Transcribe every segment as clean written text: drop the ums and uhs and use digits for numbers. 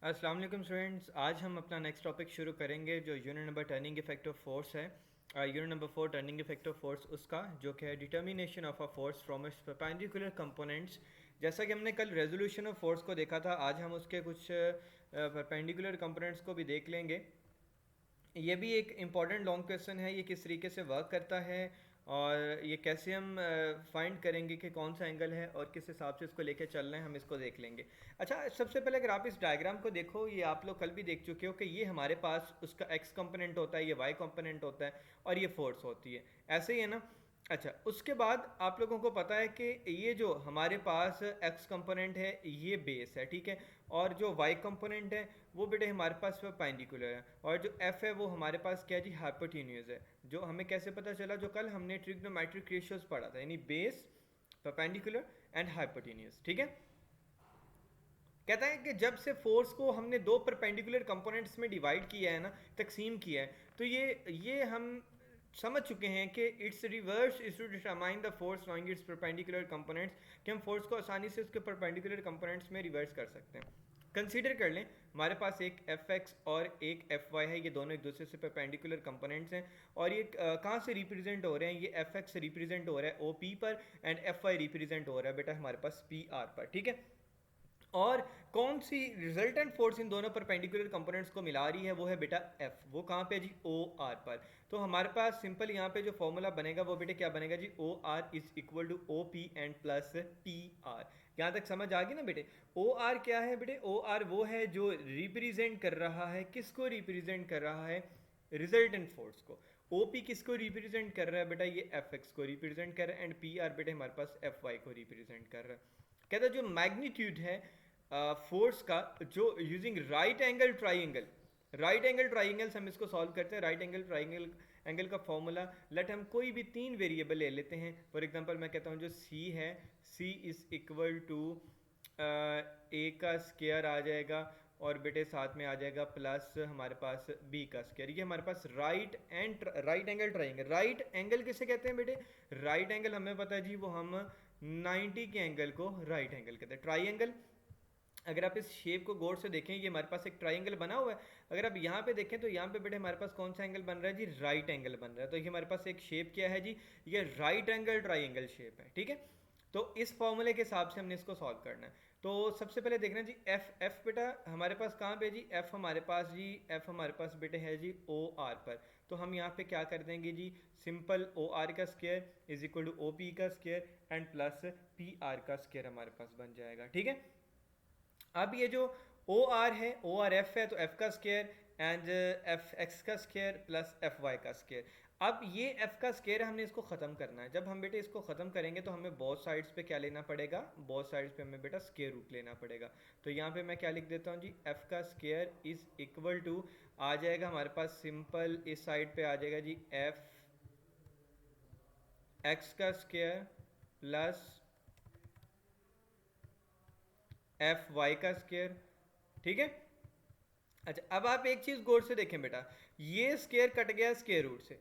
अस्सलाम वालेकुम स्टूडेंट्स, आज हम अपना नेक्स्ट टॉपिक शुरू करेंगे जो unit number turning effect of force है। Unit number 4 turning effect of force उसका जो कि है determination of a force from its perpendicular components. जैसा कि हमने कल रेजोल्यूशन ऑफ फोर्स को देखा था, आज हम उसके कुछ परपेंडिकुलर कंपोनेंट्स को भी देख लेंगे। ये भी एक इम्पॉर्टेंट लॉन्ग क्वेश्चन है, ये किस तरीके से वर्क करता है और ये कैसे हम फाइंड करेंगे कि कौन सा एंगल है और किस हिसाब से इसको लेके चल रहे हैं, हम इसको देख लेंगे। अच्छा, सबसे पहले अगर आप इस डायग्राम को देखो, ये आप लोग कल भी देख चुके हो कि ये हमारे पास उसका एक्स कंपोनेंट होता है, ये वाई कंपोनेंट होता है और ये फोर्स होती है, ऐसे ही है ना। अच्छा, उसके बाद आप लोगों को पता है कि ये जो हमारे पास एक्स कंपोनेंट है ये बेस है, ठीक है, और जो वाई कंपोनेंट है वो बेटे हमारे पास परपेंडिकुलर है, और जो एफ है वो हमारे पास क्या जी, हाइपोटेन्यूज है। जो हमें कैसे पता चला, जो कल हमने ट्रिग्नोमेट्रिक रेशियोज पढ़ा था, यानी बेस, परपेंडिकुलर एंड हाइपोटेन्यूज, ठीक है। कहता है कि जब से फोर्स को हमने दो परपेंडिकुलर कंपोनेंट्स में डिवाइड किया है ना, तकसीम किया है, तो ये हम समझ चुके हैं कि it's reverse is to determine the force knowing its perpendicular components, कि हम फोर्स को आसानी से उसके परपेंडिकुलर कंपोनेंट्स में रिवर्स कर सकते हैं। कंसीडर कर लें हमारे पास एक एफ एक्स और एक एफ वाई है, ये दोनों एक दूसरे से परपेंडिकुलर कंपोनेंट्स हैं, और ये कहाँ से रिप्रेजेंट हो रहे हैं, ये एफ एक्स रिप्रेजेंट हो रहा है ओ पी पर एंड एफ वाई रिप्रेजेंट हो रहा है बेटा हमारे पास पी आर पर, ठीक है। और कौन सी रिजल्टेंट फोर्स इन दोनों परपेंडिकुलर कंपोनेंट्स को मिला रही है, वो है बेटा एफ, वो कहाँ पे जी, ओ आर पर। तो हमारे पास सिंपल यहाँ पे जो फॉर्मूला बनेगा वो बेटे क्या बनेगा जी, O R is equal to O P and plus P R. यहाँ तक समझ आ गई ना बेटे। ओ आर क्या है बेटे, ओ आर वो है जो रिप्रेजेंट कर रहा है, किसको रिप्रेजेंट कर रहा है, रिजल्टेंट फोर्स को। ओ पी किसको रिप्रेजेंट कर रहा है बेटा, ये एफ एक्स को रिप्रेजेंट कर रहा है, एंड पी आर बेटे हमारे पास एफ वाई को रिप्रेजेंट कर रहा है। कहता है जो मैग्नीट्यूड है फोर्स का, जो यूजिंग राइट एंगल ट्राइंगल्स हम इसको सॉल्व करते हैं। राइट एंगल ट्राइंगल एंगल का फॉर्मूला, लेट हम कोई भी तीन वेरिएबल ले लेते हैं। फॉर एग्जांपल मैं कहता हूँ जो सी है, सी इज इक्वल टू ए का स्केयर आ जाएगा, और बेटे साथ में आ जाएगा प्लस हमारे पास बी का स्केयर। ये हमारे पास right angle triangle. Right angle किसे कहते हैं बेटे, राइट एंगल हमें पता है जी, वो हम 90 के एंगल को राइट एंगल कहते हैं। ट्राइंगल, अगर आप इस शेप को गौर से देखें, ये हमारे पास एक ट्राइंगल बना हुआ है। अगर आप यहाँ पे देखें तो यहाँ पे बेटे हमारे पास कौन सा एंगल बन रहा है जी, राइट एंगल बन रहा है। तो ये हमारे पास एक शेप क्या है जी, ये राइट एंगल ट्राइंगल शेप है, ठीक है। तो इस फॉर्मूले के हिसाब से हमने इसको सॉल्व करना है। तो सबसे पहले देखना जी, एफ बेटा हमारे पास कहाँ पे जी, एफ हमारे पास जी, एफ हमारे पास बेटे है जी ओ आर पर। तो हम यहाँ पे क्या कर देंगे जी, सिंपल ओ आर का square is equal to O P का square and plus P R का स्केयर हमारे पास बन जाएगा, ठीक है। अब ये जो ओ आर है, ओ आर एफ है, तो एफ का स्केयर एंड एफ एक्स का स्केयर प्लस एफ वाई का स्केयर। अब ये एफ का स्केयर हमने इसको ख़त्म करना है। जब हम बेटे इसको ख़त्म करेंगे तो हमें बोथ साइड्स पे क्या लेना पड़ेगा, बोथ साइड्स पे हमें बेटा स्केयर रूट लेना पड़ेगा। तो यहाँ पे मैं क्या लिख देता हूँ जी, एफ का स्केयर इज इक्वल टू आ जाएगा हमारे पास सिंपल इस साइड पे आ जाएगा जी, एफ एक्स का स्केयर प्लस एफ वाई का स्केयर, ठीक है। अच्छा, अब आप एक चीज गौर से देखें बेटा, ये स्केयर कट गया स्केयर रूट से,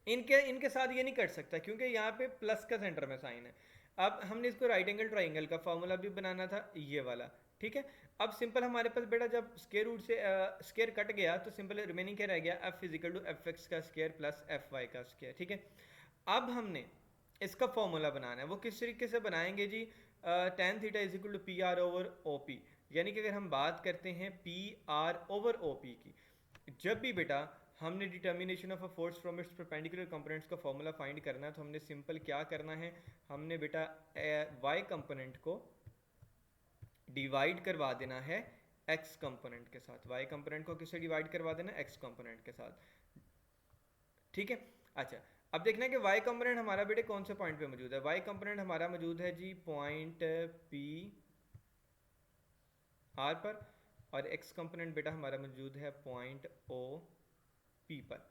इनके इनके साथ ये नहीं कट सकता क्योंकि यहाँ पे प्लस का सेंटर में साइन है। अब हमने इसको राइट एंगल ट्राइंगल का फॉर्मूला भी बनाना था, ये वाला, ठीक है। अब सिंपल हमारे पास बेटा जब स्केयर रूट से स्केयर कट गया तो सिंपल रिमेनिंग क्या रह गया, F physical to F X का स्केयर प्लस एफ वाई का स्केयर, ठीक है। अब हमने इसका फॉर्मूला बनाना है, वो किस तरीके से बनाएंगे जी, tan theta is equal to P R over O P. यानी कि अगर हम बात करते हैं P R over O P की, जब भी बेटा हमने determination of a force from its perpendicular components का फॉर्मूला फाइंड करना है, तो हमने सिंपल क्या करना है, हमने बेटा वाई कंपोनेंट को डिवाइड करवा देना है एक्स कंपोनेंट के साथ। वाई कंपोनेंट को किससे डिवाइड करवा देना है, एक्स कंपोनेंट के साथ, ठीक है। अच्छा, अब देखना है कि वाई कंपोनेंट हमारा बेटे कौन से पॉइंट पे मौजूद है। वाई कंपोनेंट हमारा मौजूद है जी पॉइंट पी आर पर, और एक्स कंपोनेंट बेटा हमारा मौजूद है पॉइंट ओ पी पर।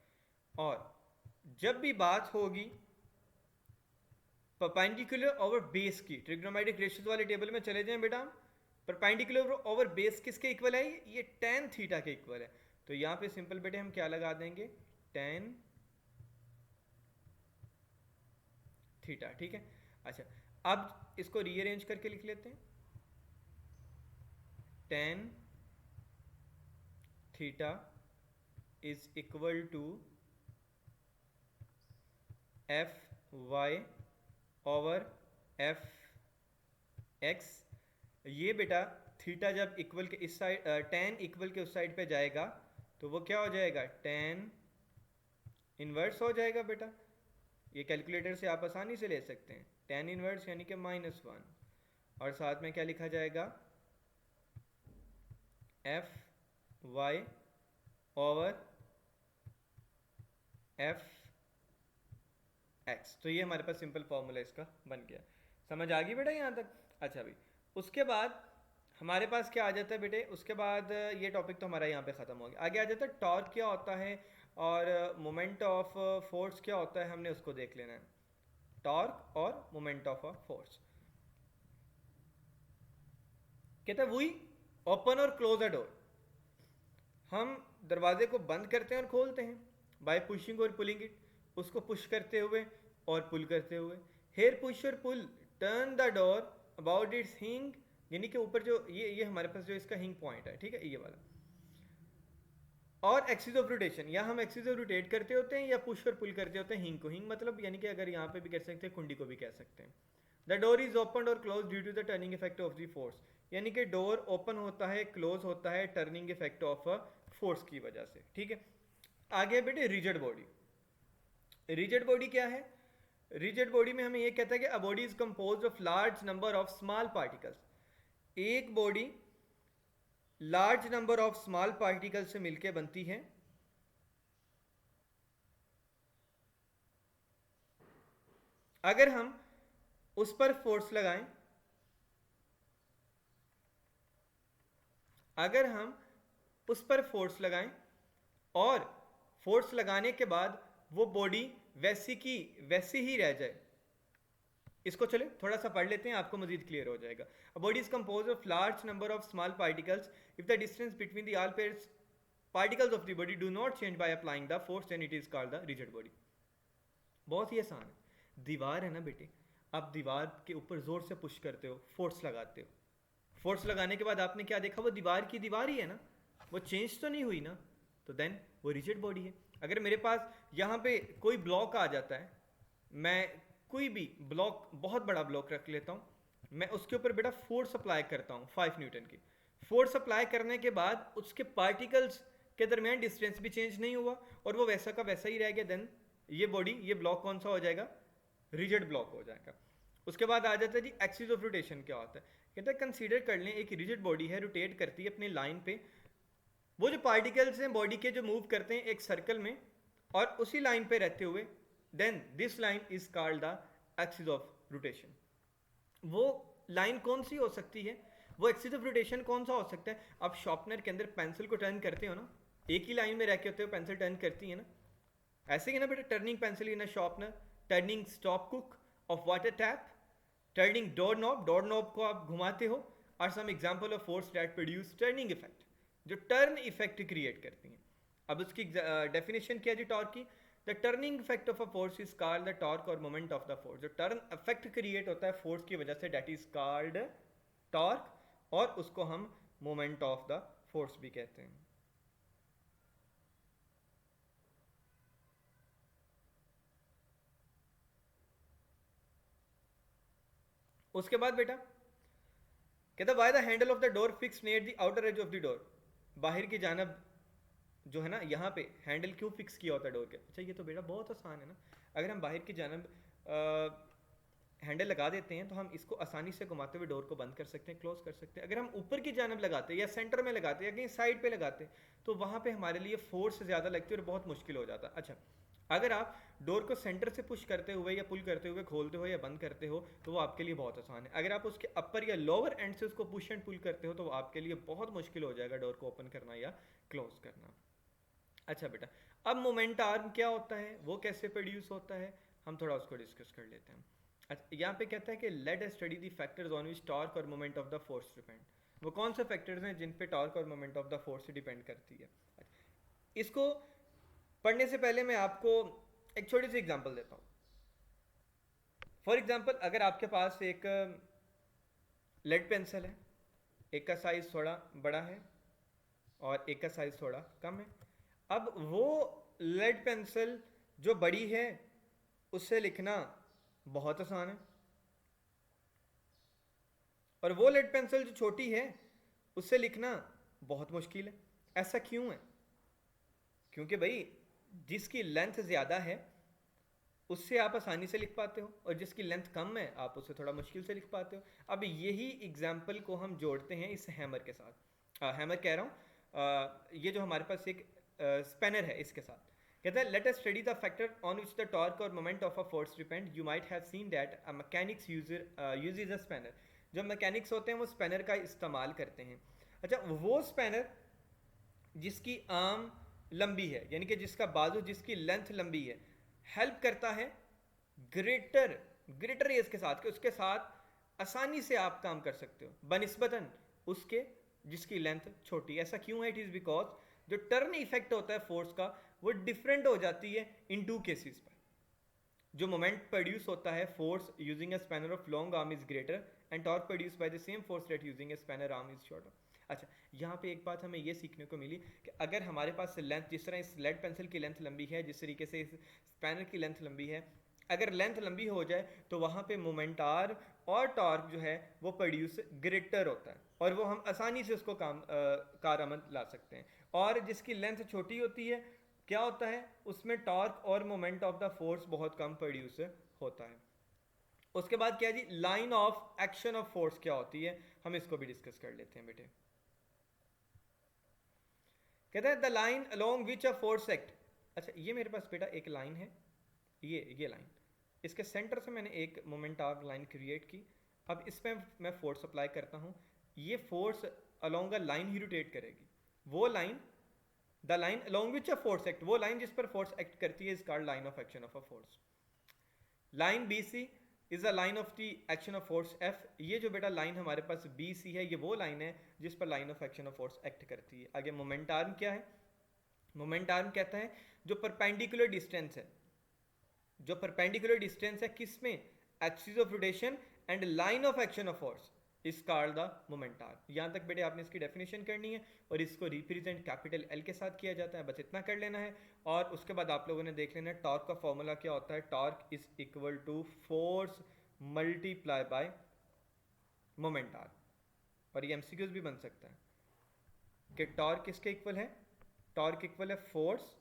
और जब भी बात होगी परपेंडिकुलर ओवर बेस की, ट्रिग्नोमेट्रिक रेशियोज वाले टेबल में चले जाएं बेटा हम, परपेंडिकुलर ओवर बेस किसके इक्वल है, ये टेन थीटा के इक्वल है। तो यहाँ पे सिंपल बेटे हम क्या लगा देंगे, टेन थीटा, ठीक है। अच्छा, अब इसको रीअरेंज करके लिख लेते हैं, tan theta is equal to F Y over F X. ये बेटा थीटा जब इक्वल के इस साइड टेन इक्वल के उस साइड पे जाएगा तो वो क्या हो जाएगा, टेन इन्वर्स हो जाएगा बेटा। ये कैलकुलेटर से आप आसानी से ले सकते हैं, टेन इन्वर्स यानी कि -1, और साथ में क्या लिखा जाएगा, F Y over F X. तो ये हमारे पास सिंपल फॉर्मूला इसका बन गया। समझ आ गई बेटा यहाँ तक? अच्छा भाई, उसके बाद हमारे पास क्या आ जाता है बेटे, उसके बाद ये टॉपिक तो हमारा यहाँ पे ख़त्म हो गया। आगे आ जाता है टॉर्क क्या होता है और मोमेंट ऑफ फोर्स क्या होता है, हमने उसको देख लेना है। टॉर्क और मोमेंट ऑफ अ फोर्स कहता है वही ओपन और क्लोज अ डोर। हम दरवाजे को बंद करते हैं और खोलते हैं बाय पुशिंग और पुलिंग इट, उसको पुश करते हुए और पुल करते हुए। हेयर पुश और pull turn the door about its hinge, यानी कि ऊपर जो ये हमारे पास जो इसका हिंग पॉइंट है, ठीक है, ये वाला। और एक्सिस ऑफ रोटेशन, या हम एक्सिस ऑफ रोटेट करते होते हैं या पुश और पुल करते होते हैं हिंग को। हिंग मतलब यानी कि अगर यहाँ पे भी कह सकते हैं, कुंडी को भी कह सकते हैं। द डोर इज ओपन और close due to the turning effect of the force, यानी कि डोर ओपन होता है क्लोज होता है टर्निंग इफेक्ट ऑफ फोर्स की वजह से, ठीक है। आगे बेटे रिजिड बॉडी। रिजिड बॉडी क्या है? रिजिड बॉडी में हमें ये कहता है कि a body is composed of large number of small particles. एक body large number of small particle से मिलकर बनती है। अगर हम उस पर फोर्स लगाएं, अगर हम उस पर फोर्स लगाएं और फोर्स लगाने के बाद वो बॉडी वैसी की वैसी ही रह जाए, इसको चले थोड़ा सा पढ़ लेते हैं, आपको मजीद क्लियर हो जाएगा। A body is composed of large number of small particles if the distance between the all pairs particles of the body do not change by applying the force then it is called the rigid body. बहुत ही आसान है। दीवार है ना बेटे, आप दीवार के ऊपर जोर से पुश करते हो, फोर्स लगाते हो, फोर्स लगाने के बाद आपने क्या देखा, वो दीवार की दीवार ही है ना, वो चेंज तो नहीं हुई ना, तो देन वो रिजिड बॉडी है। अगर मेरे पास यहाँ पे कोई ब्लॉक आ जाता है, मैं कोई भी ब्लॉक, बहुत बड़ा ब्लॉक रख लेता हूँ, मैं उसके ऊपर बेटा फोर्स अप्लाई करता हूँ 5 न्यूटन की। फोर्स अप्लाई करने के बाद उसके पार्टिकल्स के दरमियान डिस्टेंस भी चेंज नहीं हुआ और वो वैसा का वैसा ही रह गया, देन ये बॉडी, ये ब्लॉक कौन सा हो जाएगा, रिजिड ब्लॉक हो जाएगा। उसके बाद आ जाता है जी एक्सिस ऑफ रोटेशन क्या होता है। कहता है कंसीडर कर लें एक रिजिड बॉडी है, रोटेट करती है अपने लाइन पे, वो जो पार्टिकल्स हैं बॉडी के जो मूव करते हैं एक सर्कल में और उसी लाइन पे रहते हुए, then this line is called the axis of rotation. वो लाइन कौन सी हो सकती है, वो एक्सिस ऑफ रोटेशन कौन सा हो सकता है? आप शॉर्पनर के अंदर पेंसिल को टर्न करते हो ना, एक ही लाइन में रह के होते हो पेंसिल टर्न करती है ना, ऐसे ही ना बेटा, turning pencil in a sharpener, turning stopcock of water tap, turning door knob, door knob को आप घुमाते हो, और some example of force that produce turning effect, जो टर्न इफेक्ट क्रिएट करती हैं। अब उसकी डेफिनेशन क्या है जी टॉर्क की? The turning effect of a force is called the torque और मोमेंट ऑफ द फोर्स। जो टर्न इफेक्ट क्रिएट होता है फोर्स की वजह से, दैट इज कॉल्ड टॉर्क, और उसको हम मोमेंट ऑफ द फोर्स भी कहते हैं। उसके बाद बेटा कहता why the handle of the door fix near the outer as of the door. बाहर की जानब जो है ना, यहाँ पे हैंडल क्यों फिक्स किया होता है डोर के? अच्छा ये तो बेटा बहुत आसान है ना, अगर हम बाहर की जानब हैंडल लगा देते हैं तो हम इसको आसानी से घुमाते हुए डोर को बंद कर सकते हैं, क्लोज कर सकते हैं। अगर हम ऊपर की जानब लगाते हैं या सेंटर में लगाते हैं या कहीं साइड पे लगाते हैं तो वहाँ पे हमारे लिए फोर्स ज़्यादा लगती है और बहुत मुश्किल हो जाता है। अच्छा, अगर आप डोर को सेंटर से पुश करते हुए या पुल करते हुए खोलते हो या बंद करते हो तो वो आपके लिए बहुत आसान है। अगर आप उसके अपर या लोअर एंड से उसको पुश एंड पुल करते हो तो वो आपके लिए बहुत मुश्किल हो जाएगा डोर को ओपन करना या क्लोज करना। अच्छा बेटा, अब मोमेंट आर्म क्या होता है, वो कैसे प्रोड्यूस होता है, हम थोड़ा उसको डिस्कस कर लेते हैं। अच्छा, यहाँ पे कहता है कि let us study the factors on which torque और moment of the force depend. वो कौन से फैक्टर्स हैं जिन पे टॉर्क और moment of the force depend करती है। अच्छा, इसको पढ़ने से पहले मैं आपको एक छोटी सी एग्जांपल देता हूँ। फॉर एग्जांपल, अगर आपके पास एक लेड पेंसिल है, एक का साइज थोड़ा बड़ा है और एक का साइज थोड़ा कम है। अब वो लेड पेंसिल जो बड़ी है उससे लिखना बहुत आसान है, और वो लेड पेंसिल जो छोटी है उससे लिखना बहुत मुश्किल है। ऐसा क्यों है? क्योंकि भाई जिसकी लेंथ ज़्यादा है उससे आप आसानी से लिख पाते हो, और जिसकी लेंथ कम है आप उससे थोड़ा मुश्किल से लिख पाते हो। अब यही एग्जाम्पल को हम जोड़ते हैं इस हैमर के साथ। हैमर कह रहा हूँ, ये जो हमारे पास एक स्पेनर है इसके साथ। कहता है let us study the factor on which the torque और moment of a force depend. You might have seen that a mechanics uses a spanner. जो मैकेनिक्स होते हैं वो स्पेनर का इस्तेमाल करते हैं। अच्छा, वो स्पेनर जिसकी आर्म लंबी है, यानी कि जिसका बाजू, जिसकी लेंथ लंबी है, हेल्प करता है ग्रेटर ग्रेटर एज के साथ, कि उसके साथ आसानी से आप काम कर सकते हो बनिस्बतन उसके जिसकी लेंथ छोटी है। ऐसा क्यों है? इट इज़ बिकॉज जो टर्न इफेक्ट होता है फोर्स का वो डिफरेंट हो जाती है इन टू केसेस पर। जो मोमेंट प्रोड्यूस होता है force using a spanner of long arm is greater and torque produce by the same force rate using a spanner arm is shorter. अच्छा, यहाँ पे एक बात हमें ये सीखने को मिली कि अगर हमारे पास लेंथ, जिस तरह इस लेड पेंसिल की लेंथ लंबी है, जिस तरीके से इस स्पैनर की लेंथ लंबी है, अगर लेंथ लंबी हो जाए तो वहाँ पे मोमेंटार और टॉर्क जो है वो प्रोड्यूस ग्रेटर होता है, और वो हम आसानी से उसको कारआमद ला सकते हैं। और जिसकी लेंथ छोटी होती है क्या होता है, उसमें टॉर्क और मोमेंट ऑफ द फोर्स बहुत कम प्रोड्यूस होता है। उसके बाद क्या जी, line of action of force क्या होती है, हम इसको भी डिस्कस कर लेते हैं बेटे। कहता है the line along which a force act. अच्छा, ये मेरे पास बेटा एक लाइन है, ये लाइन, इसके सेंटर से मैंने एक मोमेंट ऑफ लाइन क्रिएट की। अब इसमें मैं फोर्स अप्लाई करता हूँ, ये फोर्स अलोंग अ लाइन ही रोटेट करेगी। वो line, the line along which a force act, वो लाइन जिस पर फोर्स एक्ट करती है is called line of action of a force. Line B C is a line of the action of force F. ये जो बेटा line हमारे पास B C है, ये वो लाइन है जिस पर line of action of force act करती है। आगे मोमेंट आर्म क्या है? मोमेंट आर्म कहता है जो परपेंडिकुलर डिस्टेंस है, जो परपेंडिकुलर डिस्टेंस है किस में, axis of rotation and line of action of force is called the moment arm. यहां तक बेटे आपने इसकी डेफिनेशन करनी है, और इसको रिप्रेजेंट कैपिटल एल के साथ किया जाता है, बस इतना कर लेना है। और उसके बाद आप लोगों ने देख लेना है टॉर्क का फॉर्मूला क्या होता है। Torque is equal to force multiply by moment arm. और ये एमसीक्यूज भी बन सकता है कि टॉर्क किसके इक्वल है, टॉर्क इक्वल है force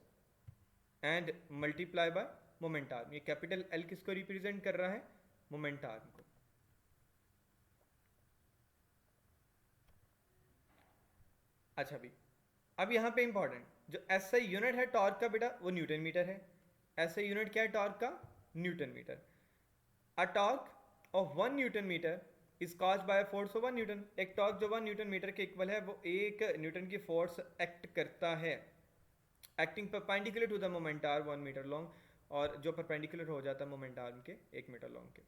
and multiply by moment arm. ये कैपिटल एल किसको रिप्रेजेंट कर रहा है, मोमेंट आर्म को। अच्छा भी, अब यहाँ पे इंपॉर्टेंट, जो एसआई यूनिट है टॉर्क का बेटा वो न्यूटन मीटर है। एसआई यूनिट क्या है टॉर्क का, newton metre. A torque of 1 newton metre is caused by force of 1 newton. एक टॉर्क जो 1 न्यूटन मीटर के इक्वल है वो 1 न्यूटन की फोर्स एक्ट करता है, acting perpendicular to the moment arm 1 metre long, और जो परपेंडिकुलर हो जाता है मोमेंट आर्म के 1 मीटर लॉन्ग के।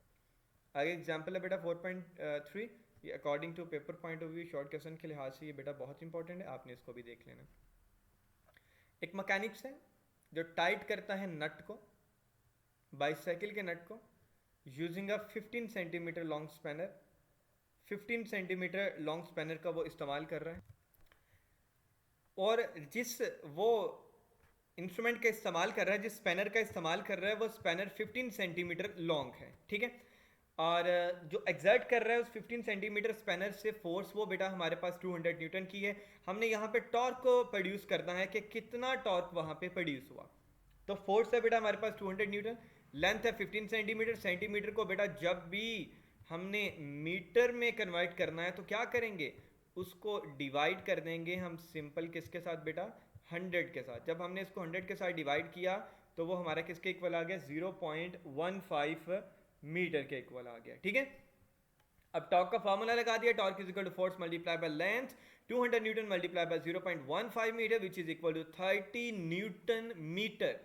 आगे एग्जाम्पल है बेटा 4.3। ये according to paper point of view short question के लिहाज से ये बेटा बहुत इंपॉर्टेंट है, आपने इसको भी देख लेना। एक मैकेनिक्स है जो टाइट करता है नट को, बाइसाइकिल के नट को, using a 15 centimetre long spanner. 15 centimetre long spanner का वो इस्तेमाल कर रहा है, और जिस वो इंस्ट्रूमेंट का इस्तेमाल कर रहा है, जिस स्पैनर का इस्तेमाल कर रहा है, वो स्पैनर 15 सेंटीमीटर लॉन्ग है, ठीक है। और जो एग्जर्ट कर रहा है उस 15 सेंटीमीटर स्पैनर से फोर्स, वो बेटा हमारे पास 200 न्यूटन की है। हमने यहाँ पे टॉर्क को प्रोड्यूस करना है कि कितना टॉर्क वहाँ पे प्रोड्यूस हुआ। तो फोर्स है बेटा हमारे पास 200 न्यूटन, लेंथ है 15 सेंटीमीटर। सेंटीमीटर को बेटा जब भी हमने मीटर में कन्वर्ट करना है तो क्या करेंगे, उसको डिवाइड कर देंगे हम सिंपल किसके साथ बेटा, 100 के साथ। जब हमने इसको 100 के साथ डिवाइड किया तो वो हमारा किसके इक्वल आ गया, 0.15 मीटर के इक्वल आ गया, ठीक है। अब टॉर्क का फॉर्मूला लगा दिया, torque is equal to force multiply by length, 200 newton multiply by 0.15 metre which is equal to 30 newton metre,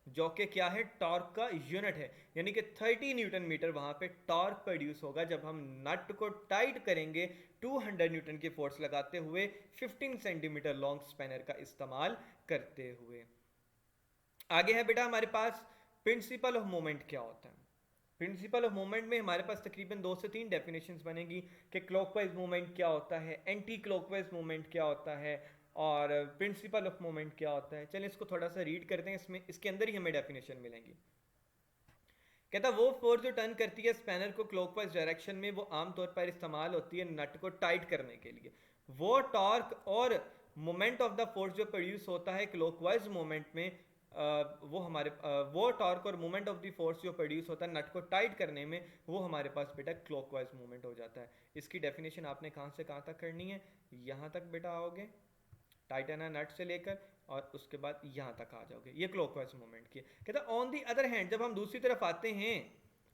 जो कि क्या है, टॉर्क का यूनिट है। यानी कि 30 न्यूटन मीटर वहां पे टॉर्क प्रोड्यूस होगा जब हम नट को टाइट करेंगे 200 न्यूटन की फोर्स लगाते हुए 15 सेंटीमीटर लॉन्ग स्पैनर का इस्तेमाल करते हुए। आगे है बेटा हमारे पास प्रिंसिपल ऑफ मोमेंट क्या होता है। प्रिंसिपल ऑफ मूवमेंट में हमारे पास तकरीबन 2 से 3 डेफिनेशंस बनेगी कि क्लॉकवाइज मूवमेंट क्या होता है, एंटी क्लॉकवाइज मूवमेंट क्या होता है, और प्रिंसिपल ऑफ मोमेंट क्या होता है। चलिए इसको थोड़ा सा रीड करते हैं, इसमें इसके अंदर ही हमें डेफिनेशन मिलेंगी। कहता वो फोर्स जो टर्न करती है स्पैनर को क्लॉकवाइज डायरेक्शन में, वो आमतौर पर इस्तेमाल होती है नट को टाइट करने के लिए। वो टॉर्क और मोमेंट ऑफ द फोर्स जो प्रोड्यूस होता है क्लॉकवाइज मोमेंट में, वो हमारे वो टॉर्क और मोमेंट ऑफ द फोर्स जो प्रोड्यूस होता है नट को टाइट करने में, वो हमारे पास बेटा क्लॉकवाइज मूवमेंट हो जाता है। इसकी डेफिनेशन आपने कहाँ से कहाँ तक करनी है, यहाँ तक बेटा आओगे टाइटना नट से लेकर और उसके बाद यहाँ तक आ जाओगे, ये क्लॉकवाइज मूवमेंट की। कहता ऑन दी अदर हैंड जब हम दूसरी तरफ आते हैं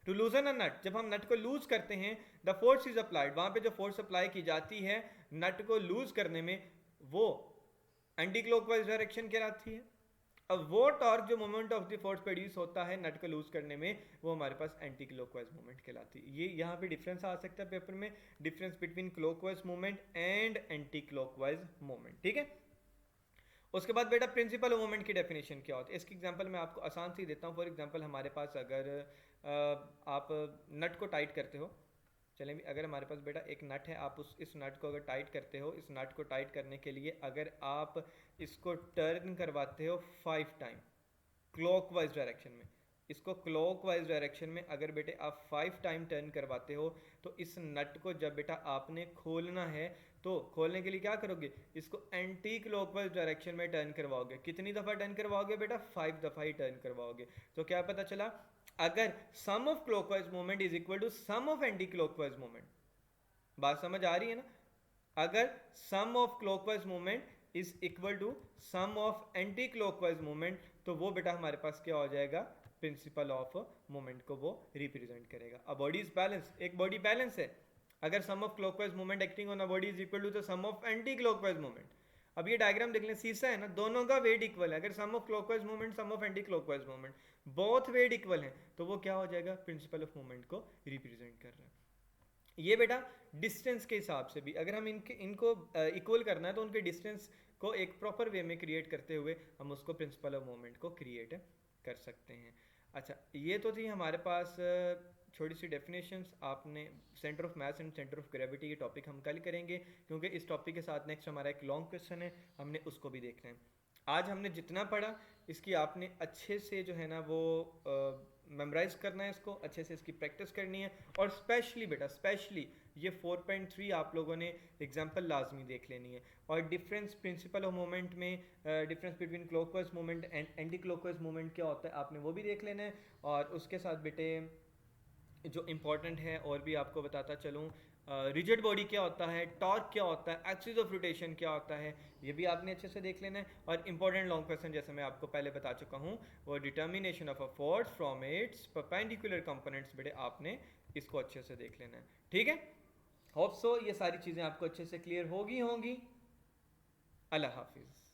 टू लूजन अ नट, जब हम नट को लूज करते हैं, द फोर्स इज अप्लाइड, वहां पे जो फोर्स अप्लाई की जाती है नट को लूज करने में, वो एंटी क्लॉकवाइज डायरेक्शन कहलाती है। अब वो टॉर्क जो moment of the force produce होता है नट को लूज करने में, वो हमारे पास एंटी क्लॉकवाइज मूवमेंट कहलाती है। ये यहाँ पे डिफरेंस आ सकता है पेपर में, difference between clockwise movement and anti clockwise movement, ठीक है। उसके बाद बेटा प्रिंसिपल मोमेंट की डेफिनेशन क्या होती है, इसकी एग्जांपल मैं आपको आसान सी देता हूँ। फॉर एग्जांपल हमारे पास अगर आप नट को टाइट करते हो, चलें भी, अगर हमारे पास बेटा एक नट है, आप इस नट को अगर टाइट करते हो, इस नट को टाइट करने के लिए अगर आप इसको टर्न करवाते हो 5 टाइम क्लॉकवाइज डायरेक्शन में, इसको क्लॉकवाइज डायरेक्शन में अगर बेटे आप 5 टाइम टर्न करवाते हो, तो इस नट को जब बेटा आपने खोलना है, तो खोलने के लिए क्या करोगे, इसको एंटी क्लॉकवाइज डायरेक्शन में टर्न करवाओगे। कितनी दफ़ा टर्न करवाओगे बेटा, 5 दफ़ा ही टर्न करवाओगे। तो क्या पता चला, अगर sum of clockwise movement is equal to sum of anti clockwise movement, बात समझ आ रही है ना। अगर sum of clockwise movement is equal to sum of anti clockwise movement, तो वो बेटा हमारे पास क्या हो जाएगा, प्रिंसिपल ऑफ मूवमेंट को वो रिप्रेजेंट करेगा। अब बॉडी इज बैलेंस, एक बॉडी बैलेंस है, अगर sum of clockwise movement acting on a body is equal to the sum of anti clockwise movement. अब ये डायग्राम देख लें, शीशा है ना, दोनों का वेट इक्वल है। अगर sum of clockwise movement sum of anti clockwise movement both weight equal है, तो वो क्या हो जाएगा, प्रिंसिपल ऑफ मूवमेंट को रिप्रेजेंट कर रहा है। ये बेटा डिस्टेंस के हिसाब से भी, अगर हम इनको इक्वल करना है, तो उनके डिस्टेंस को एक प्रॉपर वे में क्रिएट करते हुए हम उसको प्रिंसिपल ऑफ मूवमेंट को क्रिएट कर सकते हैं। अच्छा, ये तो थी हमारे पास छोटी सी डेफिनेशंस। आपने centre of mass and centre of gravity, ये टॉपिक हम कल करेंगे, क्योंकि इस टॉपिक के साथ नेक्स्ट हमारा एक लॉन्ग क्वेश्चन है, हमने उसको भी देखना है। आज हमने जितना पढ़ा, इसकी आपने अच्छे से जो है ना वो मेमोराइज करना है, इसको अच्छे से इसकी प्रैक्टिस करनी है। और स्पेशली बेटा, स्पेशली ये 4.3 आप लोगों ने एग्जाम्पल लाजमी देख लेनी है। और डिफरेंस प्रिंसिपल ऑफ मोमेंट में, difference between clockwise movement and anti clockwise movement क्या होता है, आपने वो भी देख लेना है। और उसके साथ बेटे जो इम्पोर्टेंट है और भी आपको बताता चलूँ, रिजिड बॉडी क्या होता है, टॉर्क क्या होता है, एक्सिस ऑफ रोटेशन क्या होता है, ये भी आपने अच्छे से देख लेना है। और इंपॉर्टेंट लॉन्ग क्वेश्चन जैसे मैं आपको पहले बता चुका हूँ, वो determination of a force from its perpendicular components, बेटे आपने इसको अच्छे से देख लेना है, ठीक है। होप सो ये सारी चीज़ें आपको अच्छे से क्लियर होगी। अल्लाह हाफिज़।